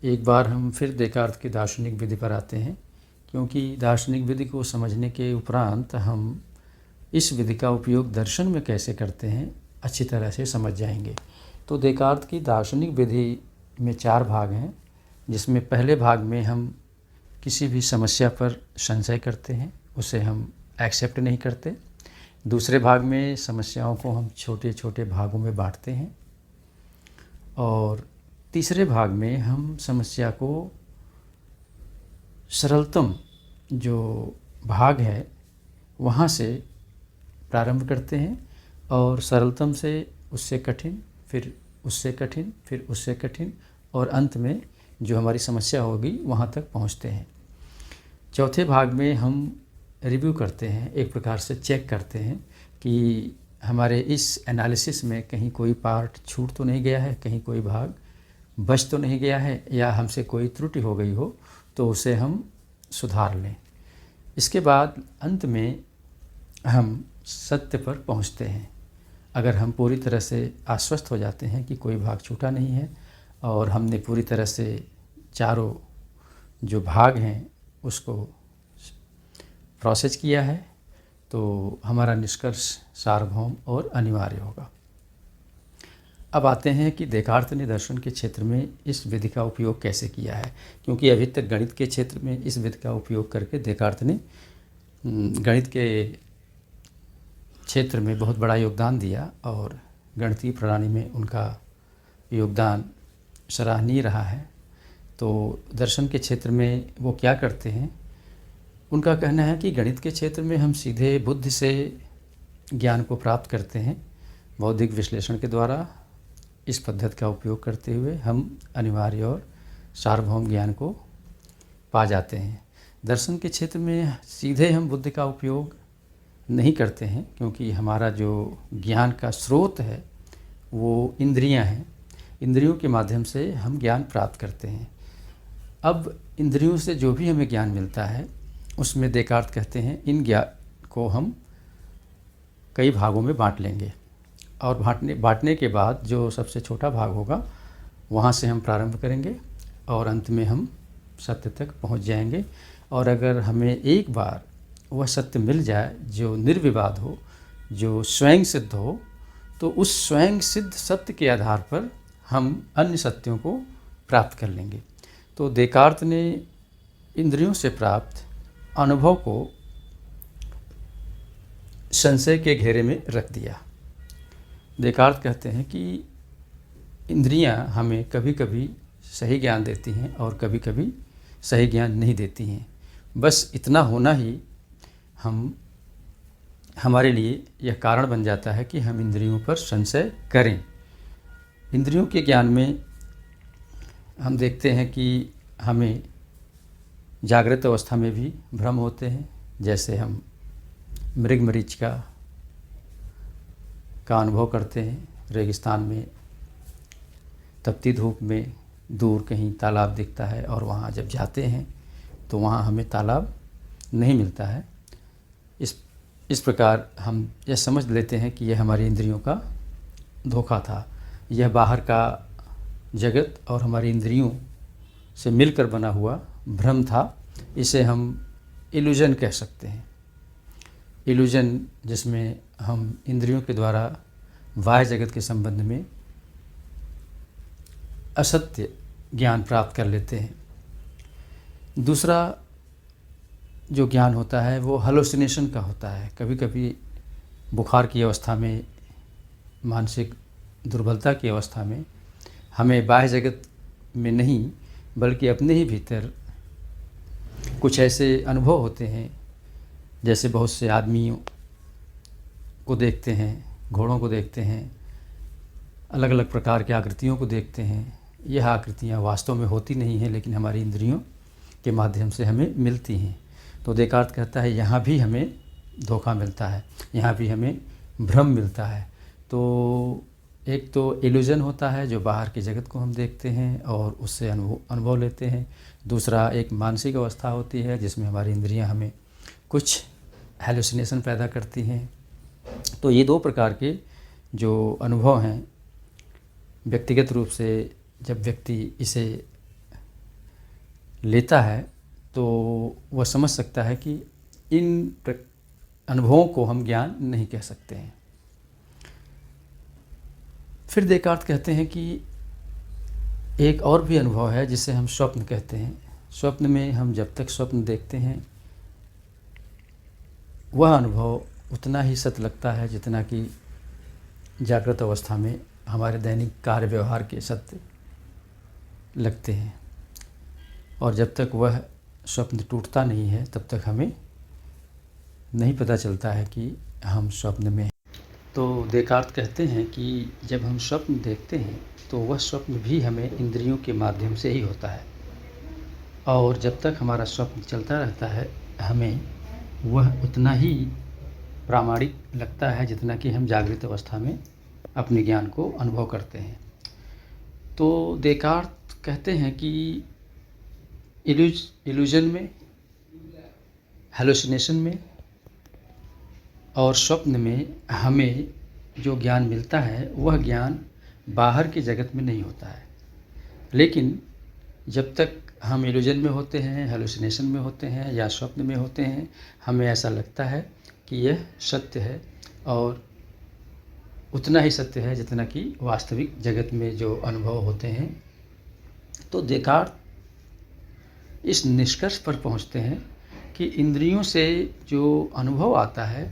एक बार हम फिर देकार्त की दार्शनिक विधि पर आते हैं, क्योंकि दार्शनिक विधि को समझने के उपरांत हम इस विधि का उपयोग दर्शन में कैसे करते हैं अच्छी तरह से समझ जाएंगे। तो देकार्त की दार्शनिक विधि में 4 भाग हैं, जिसमें पहले भाग में हम किसी भी समस्या पर संशय करते हैं, उसे हम एक्सेप्ट नहीं करते। दूसरे भाग में समस्याओं को हम छोटे छोटे भागों में बांटते हैं, और तीसरे भाग में हम समस्या को सरलतम जो भाग है वहाँ से प्रारंभ करते हैं, और सरलतम से उससे कठिन, फिर उससे कठिन, फिर उससे कठिन, और अंत में जो हमारी समस्या होगी वहाँ तक पहुँचते हैं। चौथे भाग में हम रिव्यू करते हैं, एक प्रकार से चेक करते हैं कि हमारे इस एनालिसिस में कहीं कोई पार्ट छूट तो नहीं गया है, कहीं कोई भाग बच तो नहीं गया है, या हमसे कोई त्रुटि हो गई हो तो उसे हम सुधार लें। इसके बाद अंत में हम सत्य पर पहुंचते हैं। अगर हम पूरी तरह से आश्वस्त हो जाते हैं कि कोई भाग छूटा नहीं है और हमने पूरी तरह से चारों जो भाग हैं उसको प्रोसेस किया है, तो हमारा निष्कर्ष सार्वभौम और अनिवार्य होगा। अब आते हैं कि देकार्त ने दर्शन के क्षेत्र में इस विधि का उपयोग कैसे किया है, क्योंकि अभी तक गणित के क्षेत्र में इस विधि का उपयोग करके देकार्त ने गणित के क्षेत्र में बहुत बड़ा योगदान दिया, और गणितीय प्रणाली में उनका योगदान सराहनीय रहा है। तो दर्शन के क्षेत्र में वो क्या करते हैं, उनका कहना है कि गणित के क्षेत्र में हम सीधे बुद्धि से ज्ञान को प्राप्त करते हैं। बौद्धिक विश्लेषण के द्वारा इस पद्धति का उपयोग करते हुए हम अनिवार्य और सार्वभौम ज्ञान को पा जाते हैं। दर्शन के क्षेत्र में सीधे हम बुद्धि का उपयोग नहीं करते हैं, क्योंकि हमारा जो ज्ञान का स्रोत है वो इंद्रियां हैं। इंद्रियों के माध्यम से हम ज्ञान प्राप्त करते हैं। अब इंद्रियों से जो भी हमें ज्ञान मिलता है उसमें देकार्त कहते हैं इन ज्ञान को हम कई भागों में बांट लेंगे, और बांटने के बाद जो सबसे छोटा भाग होगा वहाँ से हम प्रारंभ करेंगे और अंत में हम सत्य तक पहुँच जाएंगे। और अगर हमें एक बार वह सत्य मिल जाए जो निर्विवाद हो, जो स्वयं सिद्ध हो, तो उस स्वयं सिद्ध सत्य के आधार पर हम अन्य सत्यों को प्राप्त कर लेंगे। तो देकार्त ने इंद्रियों से प्राप्त अनुभव को संशय के घेरे में रख दिया। देकार्त कहते हैं कि इंद्रियां हमें कभी कभी सही ज्ञान देती हैं और कभी कभी सही ज्ञान नहीं देती हैं। बस इतना होना ही हमारे लिए यह कारण बन जाता है कि हम इंद्रियों पर संशय करें। इंद्रियों के ज्ञान में हम देखते हैं कि हमें जागृत अवस्था में भी भ्रम होते हैं, जैसे हम मृग मरीचिका का अनुभव करते हैं। रेगिस्तान में तपती धूप में दूर कहीं तालाब दिखता है, और वहाँ जब जाते हैं तो वहाँ हमें तालाब नहीं मिलता है। इस प्रकार हम यह समझ लेते हैं कि यह हमारी इंद्रियों का धोखा था। यह बाहर का जगत और हमारी इंद्रियों से मिलकर बना हुआ भ्रम था। इसे हम इल्यूजन कह सकते हैं। इल्यूजन जिसमें हम इंद्रियों के द्वारा बाह्य जगत के संबंध में असत्य ज्ञान प्राप्त कर लेते हैं। दूसरा जो ज्ञान होता है वो हेलुसिनेशन का होता है। कभी कभी बुखार की अवस्था में, मानसिक दुर्बलता की अवस्था में हमें बाह्य जगत में नहीं बल्कि अपने ही भीतर कुछ ऐसे अनुभव होते हैं, जैसे बहुत से आदमियों को देखते हैं, घोड़ों को देखते हैं, अलग अलग प्रकार की आकृतियों को देखते हैं। यह आकृतियाँ वास्तव में होती नहीं हैं, लेकिन हमारी इंद्रियों के माध्यम से हमें मिलती हैं। तो देकार्त कहता है यहाँ भी हमें धोखा मिलता है, यहाँ भी हमें भ्रम मिलता है। तो एक तो इल्यूजन होता है जो बाहर के जगत को हम देखते हैं और उससे अनुभव लेते हैं। दूसरा एक मानसिक अवस्था होती है जिसमें हमारी इंद्रियां हमें कुछ हेलुसिनेशन पैदा करती हैं। तो ये 2 प्रकार के जो अनुभव हैं, व्यक्तिगत रूप से जब व्यक्ति इसे लेता है तो वह समझ सकता है कि इन अनुभवों को हम ज्ञान नहीं कह सकते हैं। फिर देकार्त कहते हैं कि एक और भी अनुभव है जिसे हम स्वप्न कहते हैं। स्वप्न में हम जब तक स्वप्न देखते हैं वह अनुभव उतना ही सत्य लगता है जितना कि जागृत अवस्था में हमारे दैनिक कार्य व्यवहार के सत्य लगते हैं। और जब तक वह स्वप्न टूटता नहीं है तब तक हमें नहीं पता चलता है कि हम स्वप्न में हैं। तो देकार्त कहते हैं कि जब हम स्वप्न देखते हैं तो वह स्वप्न भी हमें इंद्रियों के माध्यम से ही होता है, और जब तक हमारा स्वप्न चलता रहता है हमें वह उतना ही प्रामाणिक लगता है जितना कि हम जागृत अवस्था में अपने ज्ञान को अनुभव करते हैं। तो देकार्त कहते हैं कि इल्यूजन में, हेलुसिनेशन में और स्वप्न में हमें जो ज्ञान मिलता है वह ज्ञान बाहर के जगत में नहीं होता है। लेकिन जब तक हम इल्यूजन में होते हैं, हेलुसिनेशन में होते हैं या स्वप्न में होते हैं, हमें ऐसा लगता है कि यह सत्य है और उतना ही सत्य है जितना कि वास्तविक जगत में जो अनुभव होते हैं। तो देकार्त इस निष्कर्ष पर पहुंचते हैं कि इंद्रियों से जो अनुभव आता है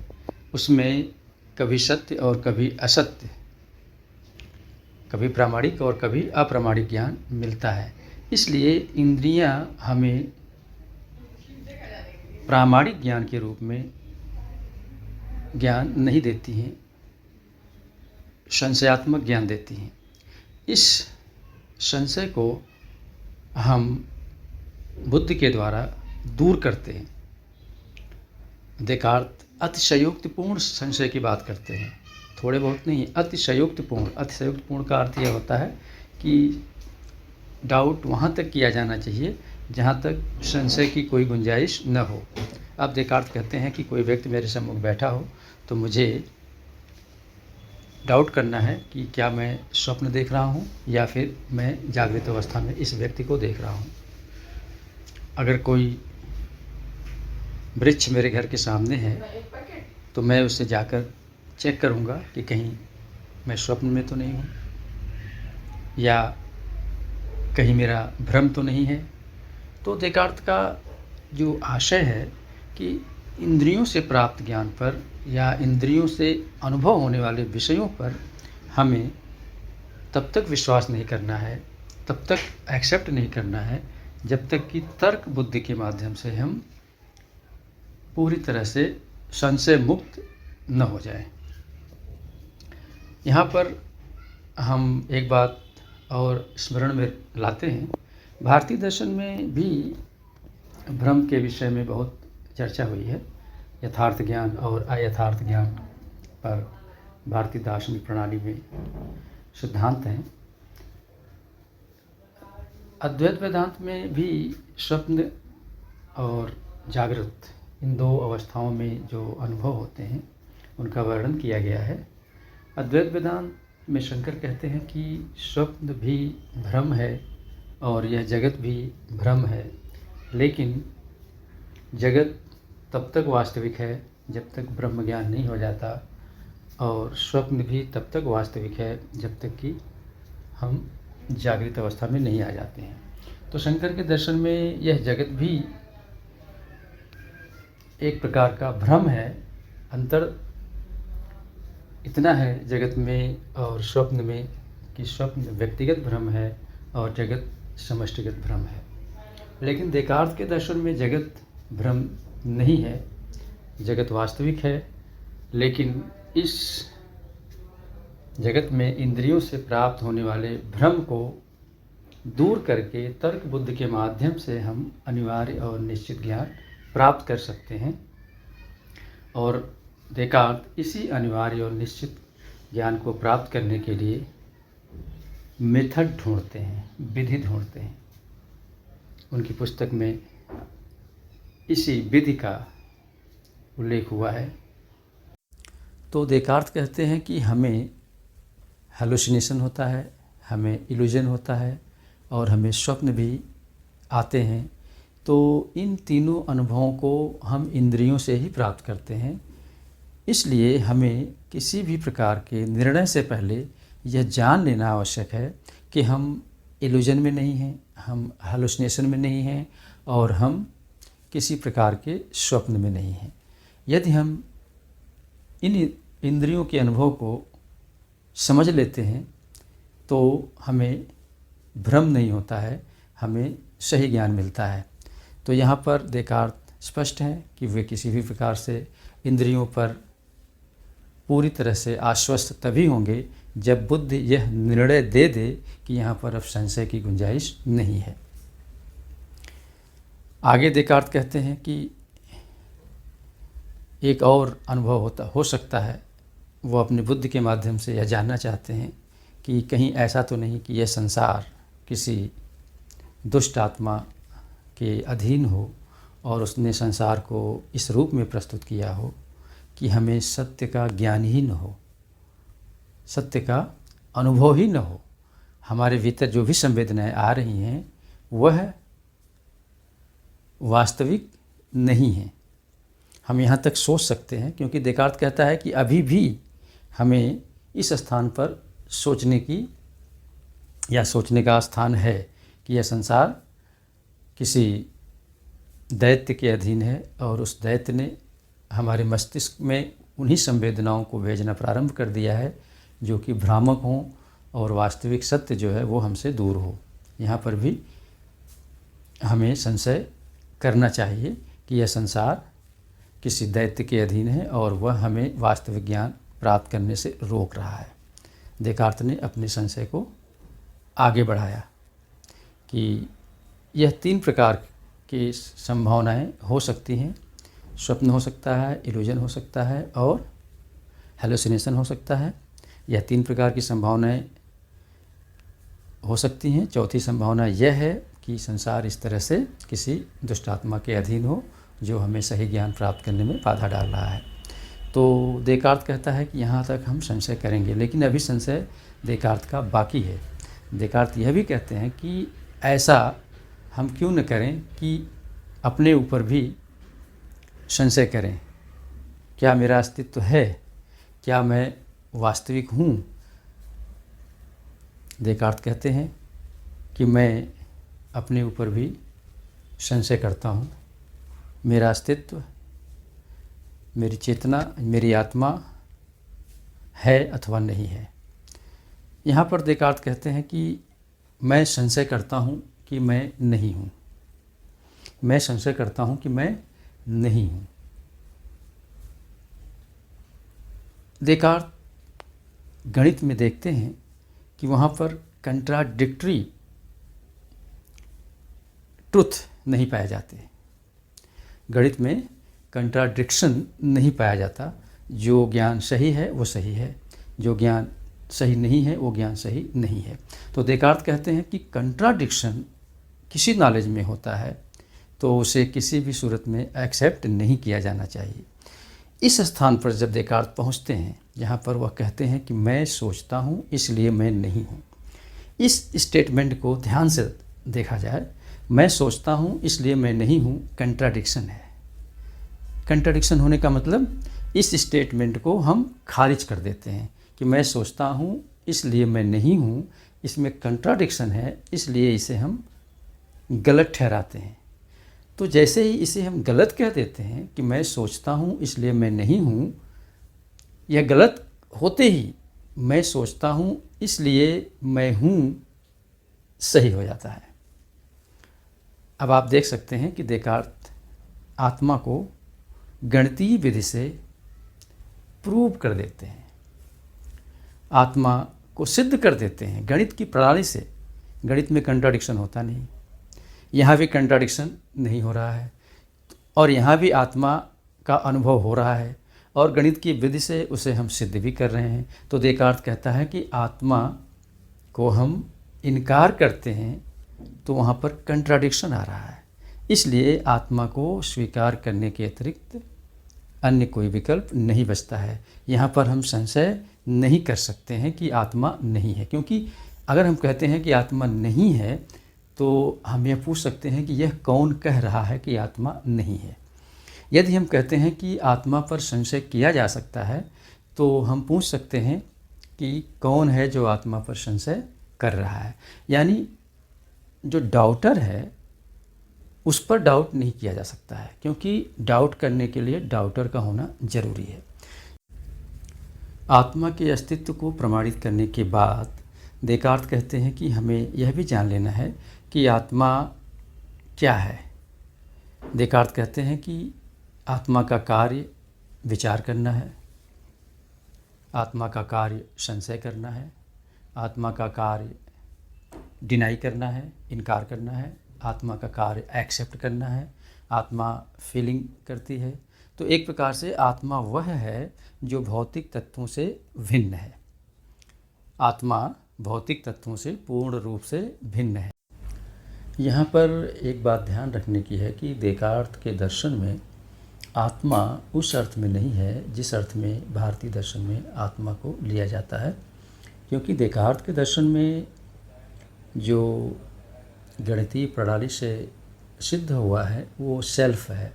उसमें कभी सत्य और कभी असत्य, कभी प्रामाणिक और कभी अप्रामाणिक ज्ञान मिलता है। इसलिए इंद्रियां हमें प्रामाणिक ज्ञान के रूप में ज्ञान नहीं देती हैं, संशयात्मक ज्ञान देती हैं। इस संशय को हम बुद्धि के द्वारा दूर करते हैं। देकार्त अतिशयोक्तिपूर्ण संशय की बात करते हैं, थोड़े बहुत नहीं, अतिशयोक्तिपूर्ण। अतिशयोक्तिपूर्ण का अर्थ यह होता है कि डाउट वहाँ तक किया जाना चाहिए जहाँ तक संशय की कोई गुंजाइश न हो। अब देकार्त कहते हैं कि कोई व्यक्ति मेरे सम्मुख बैठा हो तो मुझे डाउट करना है कि क्या मैं स्वप्न देख रहा हूँ या फिर मैं जागृत अवस्था में इस व्यक्ति को देख रहा हूँ। अगर कोई वृक्ष मेरे घर के सामने है तो मैं उससे जाकर चेक करूँगा कि कहीं मैं स्वप्न में तो नहीं हूँ या कहीं मेरा भ्रम तो नहीं है। तो देकार्त का जो आशय है कि इंद्रियों से प्राप्त ज्ञान पर या इंद्रियों से अनुभव होने वाले विषयों पर हमें तब तक विश्वास नहीं करना है, तब तक एक्सेप्ट नहीं करना है जब तक कि तर्क बुद्धि के माध्यम से हम पूरी तरह से संशय मुक्त न हो जाए। यहाँ पर हम एक बात और स्मरण में लाते हैं, भारतीय दर्शन में भी भ्रम के विषय में बहुत चर्चा हुई है। यथार्थ ज्ञान और अयथार्थ ज्ञान पर भारतीय दार्शनिक प्रणाली में सिद्धांत हैं। अद्वैत वेदांत में भी स्वप्न और जागृत इन दो अवस्थाओं में जो अनुभव होते हैं उनका वर्णन किया गया है। अद्वैत वेदांत में शंकर कहते हैं कि स्वप्न भी भ्रम है और यह जगत भी भ्रम है, लेकिन जगत तब तक वास्तविक है जब तक ब्रह्म ज्ञान नहीं हो जाता, और स्वप्न भी तब तक वास्तविक है जब तक कि हम जागृत अवस्था में नहीं आ जाते हैं। तो शंकर के दर्शन में यह जगत भी एक प्रकार का भ्रम है। अंतर इतना है जगत में और स्वप्न में कि स्वप्न व्यक्तिगत भ्रम है और जगत समष्टिगत भ्रम है। लेकिन देकार्त के दर्शन में जगत भ्रम नहीं है, जगत वास्तविक है, लेकिन इस जगत में इंद्रियों से प्राप्त होने वाले भ्रम को दूर करके तर्क बुद्धि के माध्यम से हम अनिवार्य और निश्चित ज्ञान प्राप्त कर सकते हैं। और देकार्त इसी अनिवार्य और निश्चित ज्ञान को प्राप्त करने के लिए मेथड ढूंढते हैं, विधि ढूंढते हैं। उनकी पुस्तक में इसी विधि का उल्लेख हुआ है। तो देकार्त कहते हैं कि हमें हेलुसिनेशन होता है, हमें इल्यूजन होता है और हमें स्वप्न भी आते हैं, तो इन तीनों अनुभवों को हम इंद्रियों से ही प्राप्त करते हैं। इसलिए हमें किसी भी प्रकार के निर्णय से पहले यह जान लेना आवश्यक है कि हम इल्यूजन में नहीं हैं, हम हैलुसिनेशन में नहीं हैं और हम किसी प्रकार के स्वप्न में नहीं हैं। यदि हम इन इंद्रियों के अनुभव को समझ लेते हैं तो हमें भ्रम नहीं होता है, हमें सही ज्ञान मिलता है। तो यहाँ पर देकार्त स्पष्ट है कि वे किसी भी प्रकार से इंद्रियों पर पूरी तरह से आश्वस्त तभी होंगे जब बुद्धि यह निर्णय दे दे कि यहाँ पर अब संशय की गुंजाइश नहीं है। आगे देकार्त कहते हैं कि एक और अनुभव हो सकता है। वो अपनी बुद्धि के माध्यम से यह जानना चाहते हैं कि कहीं ऐसा तो नहीं कि यह संसार किसी दुष्ट आत्मा के अधीन हो और उसने संसार को इस रूप में प्रस्तुत किया हो कि हमें सत्य का ज्ञान ही न हो, सत्य का अनुभव ही न हो। हमारे भीतर जो भी संवेदनाएं आ रही हैं वह वास्तविक नहीं है। हम यहाँ तक सोच सकते हैं, क्योंकि देकार्त कहता है कि अभी भी हमें इस स्थान पर सोचने की या सोचने का स्थान है कि यह संसार किसी दैत्य के अधीन है और उस दैत्य ने हमारे मस्तिष्क में उन्हीं संवेदनाओं को भेजना प्रारंभ कर दिया है जो कि भ्रामक हों और वास्तविक सत्य जो है वो हमसे दूर हो। यहाँ पर भी हमें संशय करना चाहिए कि यह संसार किसी दैत्य के अधीन है और वह हमें वास्तविक ज्ञान प्राप्त करने से रोक रहा है। देकार्त ने अपने संशय को आगे बढ़ाया कि यह 3 प्रकार की संभावनाएं हो सकती हैं। स्वप्न हो सकता है, इल्यूजन हो सकता है और हैलुसिनेशन हो सकता है। यह 3 प्रकार की संभावनाएं हो सकती हैं। चौथी संभावना यह है कि संसार इस तरह से किसी दुष्ट आत्मा के अधीन हो जो हमें सही ज्ञान प्राप्त करने में बाधा डाल रहा है। तो देकार्त कहता है कि यहाँ तक हम संशय करेंगे, लेकिन अभी संशय देकार्त का बाकी है। देकार्त यह भी कहते हैं कि ऐसा हम क्यों न करें कि अपने ऊपर भी संशय करें। क्या मेरा अस्तित्व है? क्या मैं वास्तविक हूँ? देकार्त कहते हैं कि मैं अपने ऊपर भी संशय करता हूँ। मेरा अस्तित्व, मेरी चेतना, मेरी आत्मा है अथवा नहीं है। यहाँ पर देकार्त कहते हैं कि मैं संशय करता हूँ कि मैं नहीं हूँ। मैं संशय करता हूँ कि मैं नहीं हूँ। देकार्त गणित में देखते हैं कि वहाँ पर कंट्राडिक्टरी ट्रुथ नहीं पाए जाते। गणित में कंट्राडिक्शन नहीं पाया जाता। जो ज्ञान सही है वो सही है, जो ज्ञान सही नहीं है वो ज्ञान सही नहीं है। तो देकार्त कहते हैं कि कंट्राडिक्शन किसी नॉलेज में होता है तो उसे किसी भी सूरत में एक्सेप्ट नहीं किया जाना चाहिए। इस स्थान पर जब देकार्त पहुंचते हैं जहां पर वह कहते हैं कि मैं सोचता हूं इसलिए मैं नहीं हूं, इस स्टेटमेंट को ध्यान से देखा जाए। मैं सोचता हूं इसलिए मैं नहीं हूं कंट्राडिक्शन है। कंट्राडिक्शन होने का मतलब इस स्टेटमेंट को हम खारिज कर देते हैं कि मैं सोचता हूँ इसलिए मैं नहीं हूँ, इसमें कंट्राडिक्शन है, इसलिए इसे हम गलत ठहराते हैं। तो जैसे ही इसे हम गलत कह देते हैं कि मैं सोचता हूँ इसलिए मैं नहीं हूँ, यह गलत होते ही मैं सोचता हूँ इसलिए मैं हूँ सही हो जाता है। अब आप देख सकते हैं कि देकार्त आत्मा को गणितीय विधि से प्रूव कर देते हैं, आत्मा को सिद्ध कर देते हैं गणित की प्रणाली से। गणित में कंट्राडिक्शन होता नहीं, यहाँ भी कंट्राडिक्शन नहीं हो रहा है और यहाँ भी आत्मा का अनुभव हो रहा है और गणित की विधि से उसे हम सिद्ध भी कर रहे हैं। तो देकार्त कहता है कि आत्मा को हम इनकार करते हैं तो वहाँ पर कंट्राडिक्शन आ रहा है, इसलिए आत्मा को स्वीकार करने के अतिरिक्त अन्य कोई विकल्प नहीं बचता है। यहाँ पर हम संशय नहीं कर सकते हैं कि आत्मा नहीं है, क्योंकि अगर हम कहते हैं कि आत्मा नहीं है तो हम यह पूछ सकते हैं कि यह कौन कह रहा है कि आत्मा नहीं है। यदि हम कहते हैं कि आत्मा पर संशय किया जा सकता है तो हम पूछ सकते हैं कि कौन है जो आत्मा पर संशय कर रहा है। यानी जो डाउटर है उस पर डाउट नहीं किया जा सकता है, क्योंकि डाउट करने के लिए डाउटर का होना जरूरी है। आत्मा के अस्तित्व को प्रमाणित करने के बाद देकार्त कहते हैं कि हमें यह भी जान लेना है कि आत्मा क्या है। देकार्त कहते हैं कि आत्मा का कार्य विचार करना है, आत्मा का कार्य संशय करना है, आत्मा का कार्य डिनाई करना है, इनकार करना है, आत्मा का कार्य एक्सेप्ट करना है, आत्मा फीलिंग करती है। तो एक प्रकार से आत्मा वह है जो भौतिक तत्वों से भिन्न है। आत्मा भौतिक तत्वों से पूर्ण रूप से भिन्न है। यहाँ पर एक बात ध्यान रखने की है कि देकार्त के दर्शन में आत्मा उस अर्थ में नहीं है जिस अर्थ में भारतीय दर्शन में आत्मा को लिया जाता है, क्योंकि देकार्त के दर्शन में जो गणितीय प्रणाली से सिद्ध हुआ है वो सेल्फ है।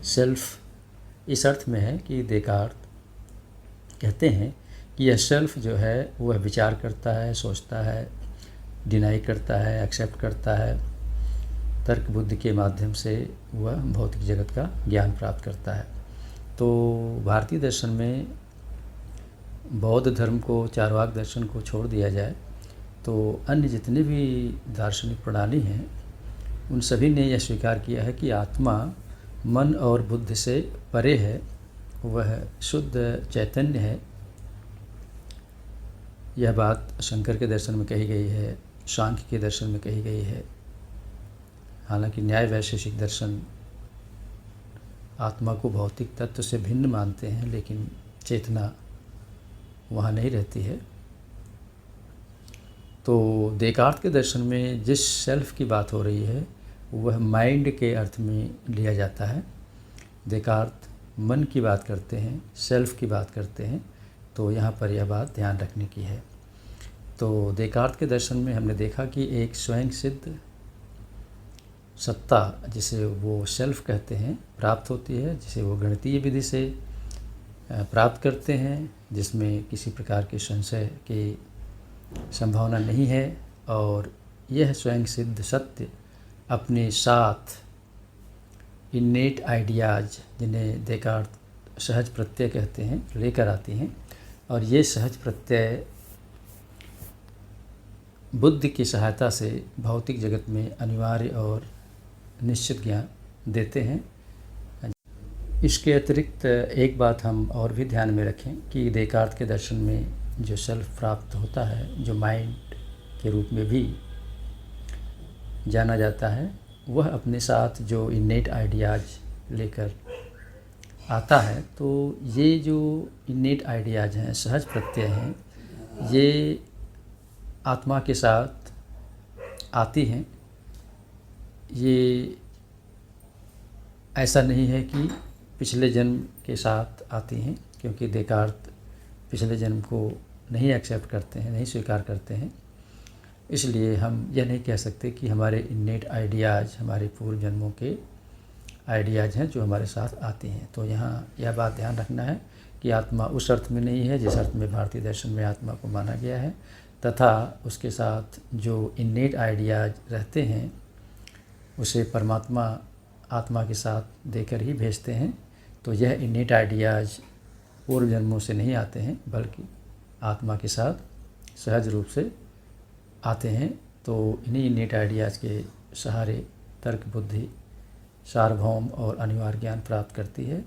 सेल्फ इस अर्थ में है कि देकार्त कहते हैं कि यह सेल्फ जो है वह विचार करता है, सोचता है, डिनाई करता है, एक्सेप्ट करता है, तर्क बुद्धि के माध्यम से वह भौतिक जगत का ज्ञान प्राप्त करता है। तो भारतीय दर्शन में बौद्ध धर्म को, चार्वाक दर्शन को छोड़ दिया जाए तो अन्य जितने भी दार्शनिक प्रणाली हैं उन सभी ने यह स्वीकार किया है कि आत्मा मन और बुद्धि से परे है, वह शुद्ध चैतन्य है। यह बात शंकर के दर्शन में कही गई है, सांख्य के दर्शन में कही गई है। हालांकि न्याय वैशेषिक दर्शन आत्मा को भौतिक तत्व से भिन्न मानते हैं, लेकिन चेतना वहाँ नहीं रहती है। तो देकार्त के दर्शन में जिस सेल्फ की बात हो रही है वह माइंड के अर्थ में लिया जाता है। देकार्त मन की बात करते हैं, सेल्फ की बात करते हैं, तो यहाँ पर यह बात ध्यान रखने की है। तो देकार्त के दर्शन में हमने देखा कि एक स्वयं सिद्ध सत्ता जिसे वो सेल्फ कहते हैं प्राप्त होती है, जिसे वो गणितीय विधि से प्राप्त करते हैं, जिसमें किसी प्रकार के संशय की संभावना नहीं है। और यह स्वयं सिद्ध सत्य अपने साथ इन्नेट आइडियाज़, जिन्हें देकार्त सहज प्रत्यय कहते हैं, लेकर आती हैं। और ये सहज प्रत्यय बुद्धि की सहायता से भौतिक जगत में अनिवार्य और निश्चित ज्ञान देते हैं। इसके अतिरिक्त एक बात हम और भी ध्यान में रखें कि देकार्त के दर्शन में जो सेल्फ प्राप्त होता है, जो माइंड के रूप में भी जाना जाता है, वह अपने साथ जो इन्नेट आइडियाज़ लेकर आता है। तो ये जो इन्नेट आइडियाज़ हैं, सहज प्रत्यय हैं, ये आत्मा के साथ आती हैं। ये ऐसा नहीं है कि पिछले जन्म के साथ आती हैं, क्योंकि देकार्त पिछले जन्म को नहीं एक्सेप्ट करते हैं, नहीं स्वीकार करते हैं। इसलिए हम यह नहीं कह सकते कि हमारे इन्नेट आइडियाज़ हमारे पूर्व जन्मों के आइडियाज़ हैं जो हमारे साथ आती हैं। तो यहाँ यह बात ध्यान रखना है कि आत्मा उस अर्थ में नहीं है जिस अर्थ में भारतीय दर्शन में आत्मा को माना गया है, तथा उसके साथ जो इन्नेट आइडियाज़ रहते हैं उसे परमात्मा आत्मा के साथ देकर ही भेजते हैं। तो यह इन्नेट आइडियाज़ पूर्व जन्मों से नहीं आते हैं, बल्कि आत्मा के साथ सहज रूप से आते हैं। तो इन्हीं इन्नेट आइडियाज़ के सहारे तर्क बुद्धि सार्वभौम और अनिवार्य ज्ञान प्राप्त करती है।